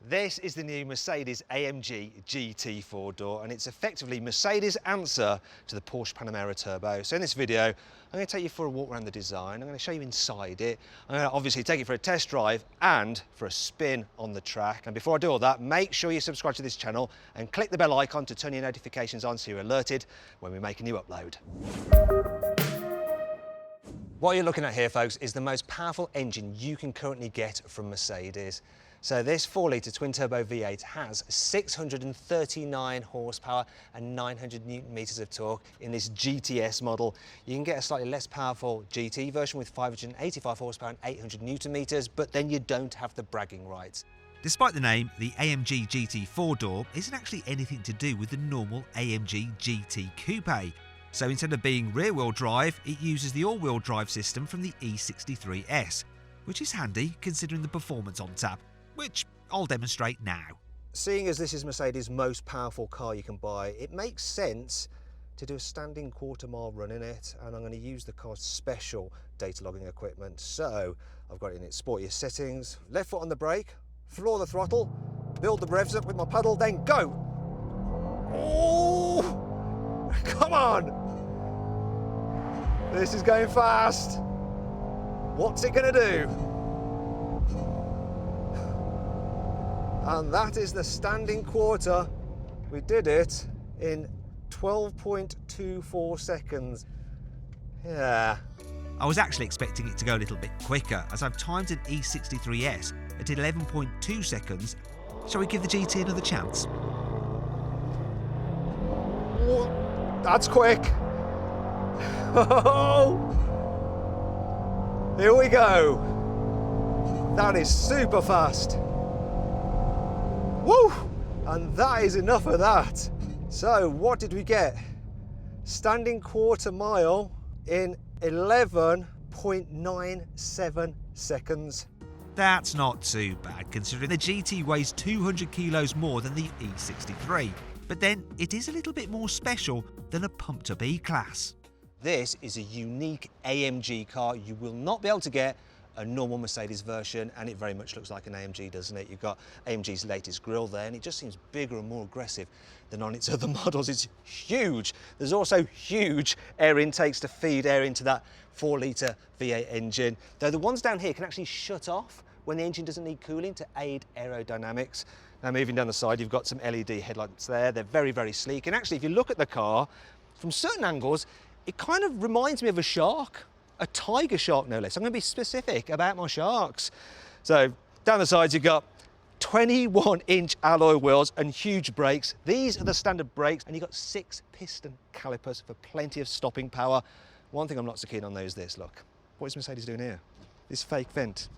This is the new Mercedes-AMG GT 4-door, and it's effectively Mercedes' answer to the Porsche Panamera Turbo. So in this video, I'm going to take you for a walk around the design. I'm going to show you inside it. I'm going to obviously take you for a test drive and for a spin on the track. And before I do all that, make sure you subscribe to this channel and click the bell icon to turn your notifications on so you're alerted when we make a new upload. What you're looking at here, folks, is the most powerful engine you can currently get from Mercedes. So this 4-litre twin-turbo V8 has 639 horsepower and 900 Newton-meters of torque in this GTS model. You can get a slightly less powerful GT version with 585 horsepower and 800 Newton-meters, but then you don't have the bragging rights. Despite the name, the AMG GT 4-door isn't actually anything to do with the normal AMG GT Coupe. So instead of being rear-wheel drive, it uses the all-wheel drive system from the E63 S, which is handy considering the performance on tap, which I'll demonstrate now. Seeing as this is Mercedes' most powerful car you can buy, it makes sense to do a standing quarter-mile run in it, and I'm going to use the car's special data logging equipment. So I've got it in its sportiest settings, left foot on the brake, floor the throttle, build the revs up with my pedal, then go. Oh, come on. This is going fast. What's it going to do? And that is the standing quarter. We did it in 12.24 seconds. Yeah. I was actually expecting it to go a little bit quicker, as I've timed an E63 S at 11.2 seconds. Shall we give the GT another chance? Whoa, that's quick. Here we go. That is super fast. Woo! And that is enough of that. So what did we get? Standing quarter mile in 11.97 seconds. That's not too bad, considering the GT weighs 200 kilos more than the E63. But then it is a little bit more special than a pumped-up E-Class. This is a unique AMG car. You will not be able to get a normal Mercedes version, and it very much looks like an AMG, doesn't it? You've got AMG's latest grille there, and it just seems bigger and more aggressive than on its other models. It's huge. There's also huge air intakes to feed air into that 4-litre V8 engine, though the ones down here can actually shut off when the engine doesn't need cooling to aid aerodynamics. Now moving down the side, you've got some LED headlights there. They're very, very sleek, and actually if you look at the car from certain angles, it kind of reminds me of a shark. A tiger shark, no less. I'm going to be specific about my sharks. So down the sides, you've got 21-inch alloy wheels and huge brakes. These are the standard brakes, and you've got 6 piston calipers for plenty of stopping power. One thing I'm not so keen on though is this, look. What is Mercedes doing here? This fake vent.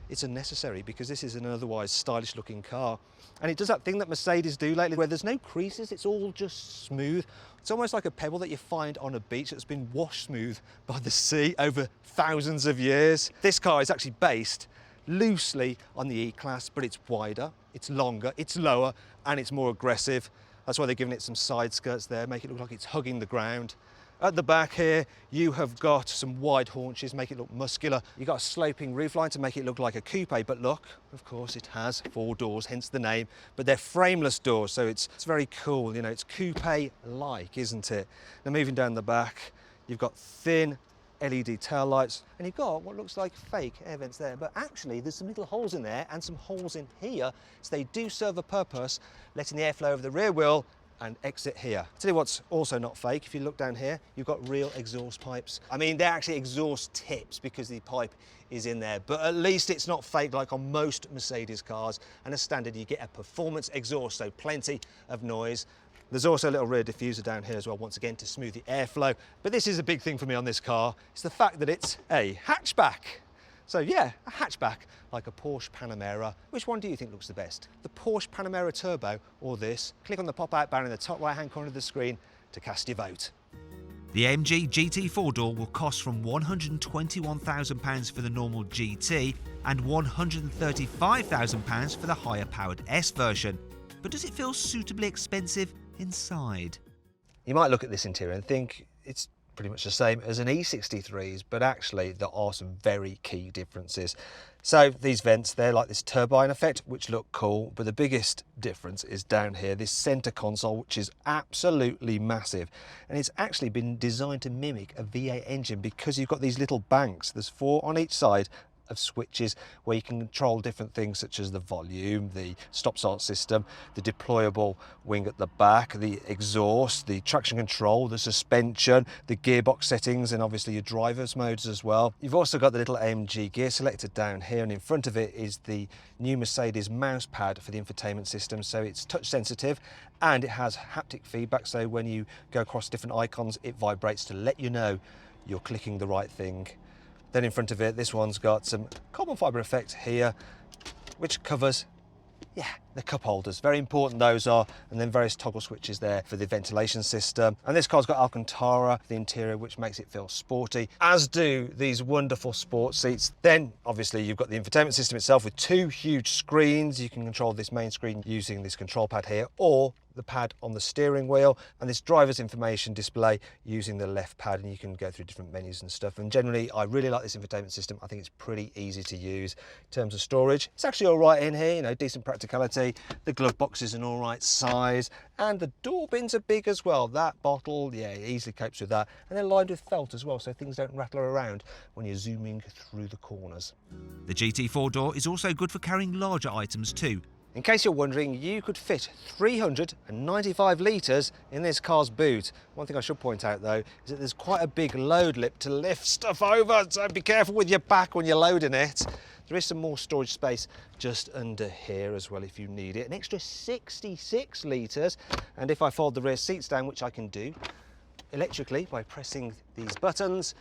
It's unnecessary because this is an otherwise stylish looking car. And it does that thing that Mercedes do lately where there's no creases, it's all just smooth. It's almost like a pebble that you find on a beach that's been washed smooth by the sea over thousands of years. This car is actually based loosely on the E-Class, but it's wider, it's longer, it's lower, and it's more aggressive. That's why they're giving it some side skirts there, make it look like it's hugging the ground. At the back here, you have got some wide haunches, make it look muscular. You've got a sloping roofline to make it look like a coupe, but look, of course, it has 4 doors, hence the name, but they're frameless doors, so it's very cool. You know, it's coupe-like, isn't it? Now, moving down the back, you've got thin LED tail lights, and you've got what looks like fake air vents there, but actually there's some little holes in there and some holes in here, so they do serve a purpose, letting the airflow over the rear wheel and exit here. Tell you what's also not fake, if you look down here, you've got real exhaust pipes. I mean, they're actually exhaust tips because the pipe is in there, but at least it's not fake like on most Mercedes cars, and as standard you get a performance exhaust, so plenty of noise. There's also a little rear diffuser down here as well, once again to smooth the airflow, but this is a big thing for me on this car. It's the fact that it's a hatchback. So yeah, a hatchback like a Porsche Panamera. Which one do you think looks the best? The Porsche Panamera Turbo or this? Click on the pop-out banner in the top right-hand corner of the screen to cast your vote. The AMG GT 4-door will cost from £121,000 for the normal GT and £135,000 for the higher-powered S version. But does it feel suitably expensive inside? You might look at this interior and think it's pretty much the same as an E63's, but actually there are some very key differences. So these vents, they're like this turbine effect, which look cool, but the biggest difference is down here, this center console, which is absolutely massive. And it's actually been designed to mimic a V8 engine because you've got these little banks. There's 4 on each side of switches where you can control different things such as the volume, the stop-start system, the deployable wing at the back, the exhaust, the traction control, the suspension, the gearbox settings, and obviously your driver's modes as well. You've also got the little AMG gear selector down here, and in front of it is the new Mercedes mouse pad for the infotainment system. So it's touch sensitive and it has haptic feedback, so when you go across different icons it vibrates to let you know you're clicking the right thing. Then in front of it, this one's got some carbon fibre effect here, which covers, the cup holders. Very important those are, and then various toggle switches there for the ventilation system. And this car's got Alcantara for the interior, which makes it feel sporty, as do these wonderful sport seats. Then obviously you've got the infotainment system itself with 2 huge screens. You can control this main screen using this control pad here, or the pad on the steering wheel, and this driver's information display using the left pad, and you can go through different menus and stuff. And generally I really like this infotainment system. I think it's pretty easy to use. In terms of storage, it's actually all right in here, you know, decent practicality. The glove box is an all right size, and the door bins are big as well. That bottle, it easily copes with that, and they're lined with felt as well, so things don't rattle around when you're zooming through the corners. The GT 4-door is also good for carrying larger items too. In case you're wondering, you could fit 395 litres in this car's boot. One thing I should point out though is that there's quite a big load lip to lift stuff over, so be careful with your back when you're loading it. There is some more storage space just under here as well if you need it. An extra 66 litres, and if I fold the rear seats down, which I can do electrically by pressing these buttons,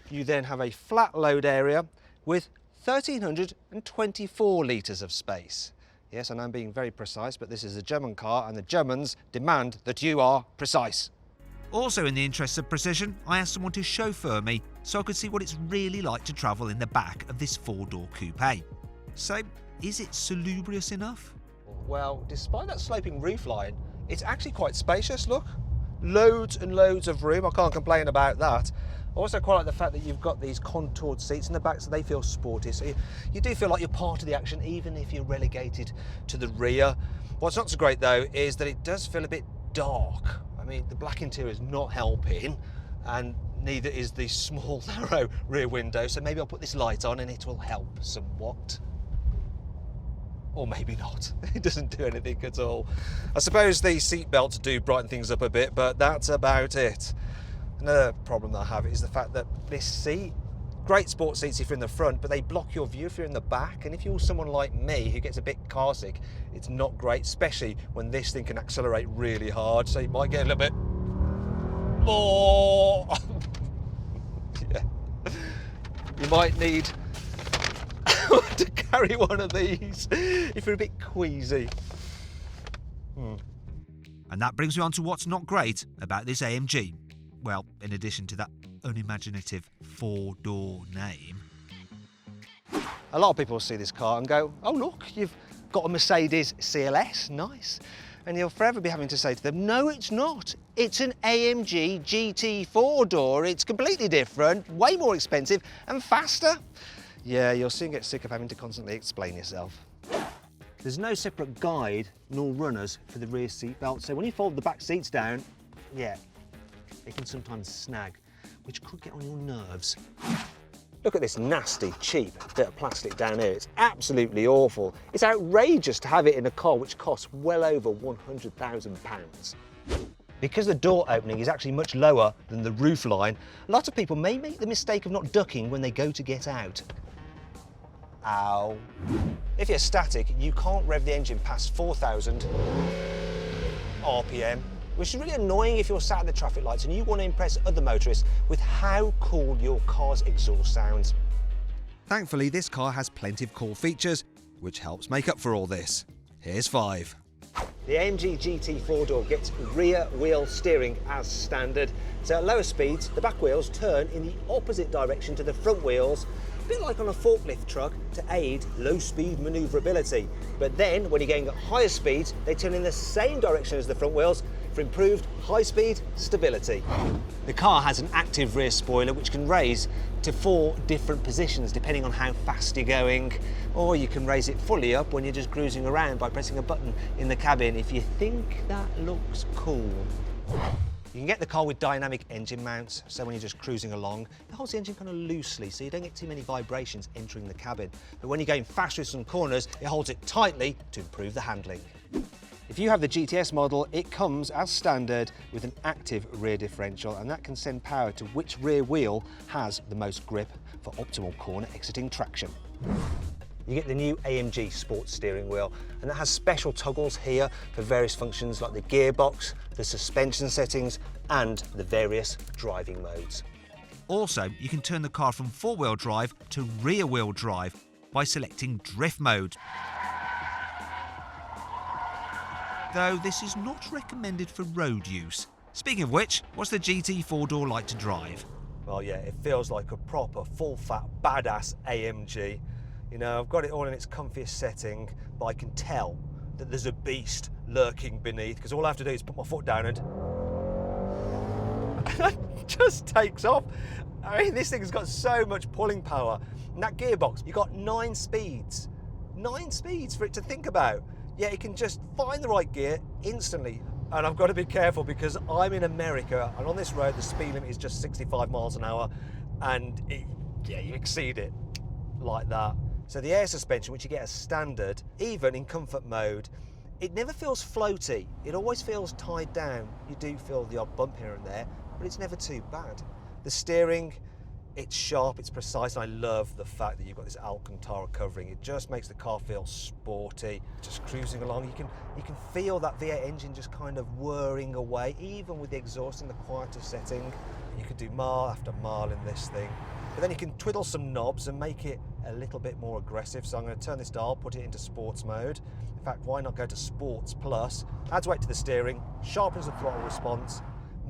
you then have a flat load area with 1,324 litres of space. Yes, I know I'm being very precise, but this is a German car and the Germans demand that you are precise. Also in the interests of precision, I asked someone to chauffeur me so I could see what it's really like to travel in the back of this 4-door coupe. So, is it salubrious enough? Well, despite that sloping roofline, it's actually quite spacious, look. Loads and loads of room, I can't complain about that. I also quite like the fact that you've got these contoured seats in the back, so they feel sporty. So you do feel like you're part of the action, even if you're relegated to the rear. What's not so great though is that it does feel a bit dark. I mean, the black interior is not helping, and neither is the small, narrow rear window. So maybe I'll put this light on and it will help somewhat. Or maybe not. It doesn't do anything at all. I suppose the seat belts do brighten things up a bit, but that's about it. Another problem that I have is the fact that this seat, great sport seats if you're in the front, but they block your view if you're in the back. And if you're someone like me who gets a bit car sick, it's not great, especially when this thing can accelerate really hard. So you might get a little bit more. You might need to carry one of these if you're a bit queasy. And that brings me on to what's not great about this AMG. Well, in addition to that unimaginative 4-door name. A lot of people see this car and go, oh look, you've got a Mercedes CLS, nice. And you'll forever be having to say to them, no it's not. It's an AMG GT 4-door. It's completely different, way more expensive and faster. Yeah, you'll soon get sick of having to constantly explain yourself. There's no separate guide nor runners for the rear seat belt, so when you fold the back seats down, they can sometimes snag, which could get on your nerves. Look at this nasty, cheap bit of plastic down here. It's absolutely awful. It's outrageous to have it in a car which costs well over £100,000. Because the door opening is actually much lower than the roof line, a lot of people may make the mistake of not ducking when they go to get out. Ow. If you're static, you can't rev the engine past 4,000 RPM, which is really annoying if you're sat at the traffic lights and you want to impress other motorists with how cool your car's exhaust sounds. Thankfully, this car has plenty of cool features, which helps make up for all this. Here's 5. The AMG GT 4-door gets rear wheel steering as standard. So at lower speeds, the back wheels turn in the opposite direction to the front wheels, a bit like on a forklift truck, to aid low-speed manoeuvrability. But then, when you're going at higher speeds, they turn in the same direction as the front wheels for improved high-speed stability. The car has an active rear spoiler which can raise to 4 different positions depending on how fast you're going, or you can raise it fully up when you're just cruising around by pressing a button in the cabin if you think that looks cool. You can get the car with dynamic engine mounts, so when you're just cruising along, it holds the engine kind of loosely so you don't get too many vibrations entering the cabin. But when you're going fast through some corners, it holds it tightly to improve the handling. If you have the GTS model, it comes as standard with an active rear differential, and that can send power to which rear wheel has the most grip for optimal corner exiting traction. You get the new AMG sports steering wheel, and that has special toggles here for various functions like the gearbox, the suspension settings, and the various driving modes. Also, you can turn the car from 4-wheel drive to rear-wheel drive by selecting drift mode. Though this is not recommended for road use. Speaking of which, what's the GT 4-door like to drive? Well, yeah, it feels like a proper full-fat badass AMG. You know, I've got it all in its comfiest setting, but I can tell that there's a beast lurking beneath, because all I have to do is put my foot down and it just takes off. I mean, this thing's got so much pulling power. And that gearbox, you've got 9 speeds. 9 speeds for it to think about. Yeah, it can just find the right gear instantly. And I've got to be careful because I'm in America, and on this road the speed limit is just 65 miles an hour, and you exceed it like that. So the air suspension, which you get as standard, even in comfort mode, it never feels floaty. It always feels tied down. You do feel the odd bump here and there, but it's never too bad. The steering, it's sharp, it's precise, and I love the fact that you've got this Alcantara covering. It just makes the car feel sporty. Just cruising along, you can feel that V8 engine just kind of whirring away, even with the exhaust in the quieter setting. You could do mile after mile in this thing. But then you can twiddle some knobs and make it a little bit more aggressive. So I'm going to turn this dial, put it into sports mode. In fact, why not go to Sports Plus? Adds weight to the steering, sharpens the throttle response,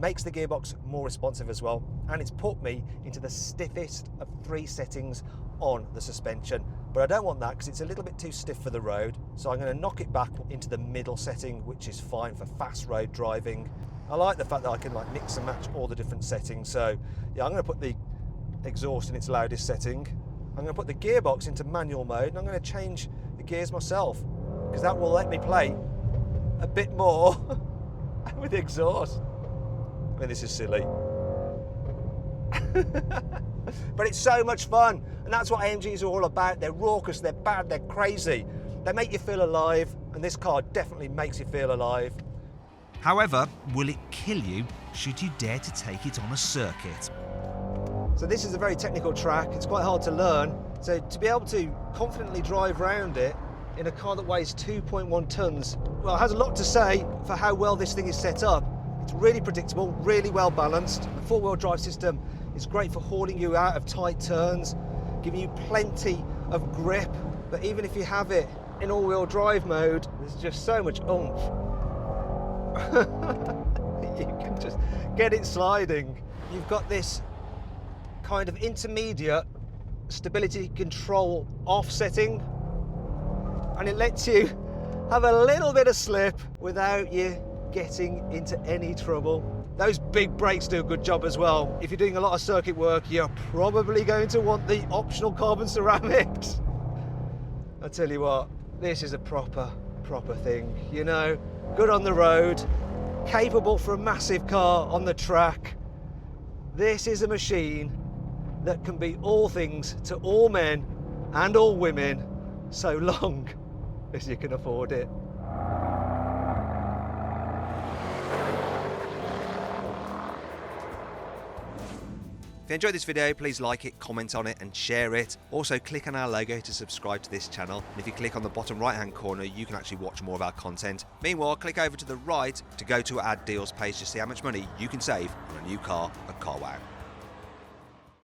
makes the gearbox more responsive as well, and it's put me into the stiffest of 3 settings on the suspension. But I don't want that because it's a little bit too stiff for the road. So I'm going to knock it back into the middle setting, which is fine for fast road driving. I like the fact that I can like mix and match all the different settings. So yeah, I'm going to put the exhaust in its loudest setting. I'm going to put the gearbox into manual mode, and I'm going to change the gears myself because that will let me play a bit more with the exhaust. I mean, this is silly. But it's so much fun, and that's what AMGs are all about. They're raucous, they're bad, they're crazy. They make you feel alive, and this car definitely makes you feel alive. However, will it kill you should you dare to take it on a circuit? So this is a very technical track. It's quite hard to learn. So to be able to confidently drive around it in a car that weighs 2.1 tons, well, it has a lot to say for how well this thing is set up. It's really predictable, really well balanced. The 4-wheel drive system is great for hauling you out of tight turns, giving you plenty of grip. But even if you have it in all-wheel drive mode, there's just so much oomph. You can just get it sliding. You've got this kind of intermediate stability control off setting, and it lets you have a little bit of slip without you getting into any trouble. Those big brakes do a good job as well. If you're doing a lot of circuit work, you're probably going to want the optional carbon ceramics. I tell you what, this is a proper thing, you know, good on the road, capable for a massive car on the track. This is a machine that can be all things to all men and all women, so long as you can afford it. If you enjoyed this video, please like it, comment on it and share it. Also click on our logo to subscribe to this channel, and if you click on the bottom right hand corner you can actually watch more of our content. Meanwhile, click over to the right to go to our deals page to see how much money you can save on a new car at CarWow.